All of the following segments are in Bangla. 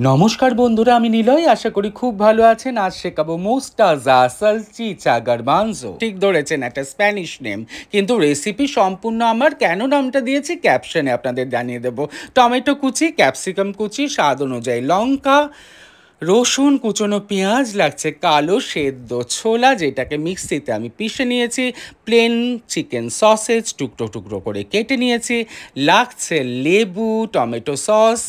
নমস্কার বন্ধুরা, আমি নিলয়। আশা করি খুব ভালো আছেন। আজ শেখাবো মোস্টাজা সালচিচা গারমানজো। ঠিক ধরেছেন, একটা স্প্যানিশ নেম, কিন্তু রেসিপি সম্পূর্ণ আমার। কেন নামটা দিয়েছি ক্যাপশনে আপনাদের জানিয়ে দেবো। টমেটো কুচি, ক্যাপসিকাম কুচি, স্বাদ অনুযায়ী লঙ্কা, রসুন কুচনো, পেঁয়াজ লাগছে, কালো সেদ্ধ ছোলা যেটাকে মিক্সিতে আমি পিষে নিয়েছি, প্লেন চিকেন সসেজ টুকরো টুকরো করে কেটে নিয়েছি, লাগছে লেবু, টমেটো সস,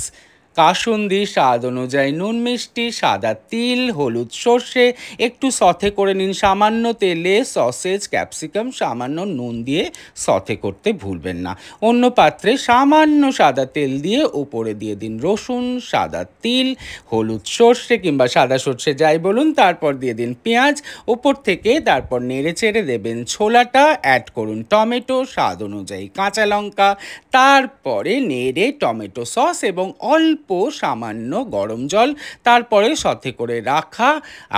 কাসুন্দি, স্বাদ অনুযায়ী নুন, মিষ্টি, সাদা তিল, হলুদ, সর্ষে। একটু সথে করে নিন সামান্য তেলে। সসেজ, ক্যাপসিকাম সামান্য নুন দিয়ে সথে করতে ভুলবেন না। অন্য পাত্রে সামান্য সাদা তেল দিয়ে ওপরে দিয়ে দিন রসুন, সাদা তিল, হলুদ, সর্ষে কিংবা সাদা সর্ষে যাই বলুন। তারপর দিয়ে দিন পেঁয়াজ ওপর থেকে। তারপর নেড়ে চেড়ে দেবেন ছোলাটা, অ্যাড করুন টমেটো, স্বাদ অনুযায়ী কাঁচা লঙ্কা। তারপরে নেড়ে টমেটো সস এবং অল্প সামান্য গরম জল, তারপরে সথে করে রাখা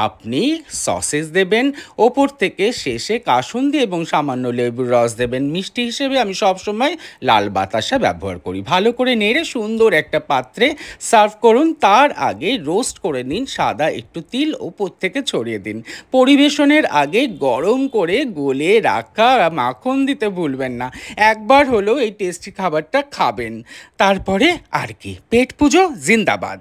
আপনি সসেস দেবেন ওপর থেকে। শেষে কাসুন্দি এবং সামান্য লেবুর রস দেবেন। মিষ্টি হিসেবে আমি সবসময় লাল বাতাসা ব্যবহার করি। ভালো করে নেড়ে সুন্দর একটা পাত্রে সার্ভ করুন। তার আগে রোস্ট করে নিন সাদা একটু তিল, ওপর থেকে ছড়িয়ে দিন। পরিবেশনের আগে গরম করে গলে রাখা মাখন দিতে ভুলবেন না। একবার হলেও এই টেস্টি খাবারটা খাবেন, তারপরে আর কি, পেট পুজো জিন্দাবাদ।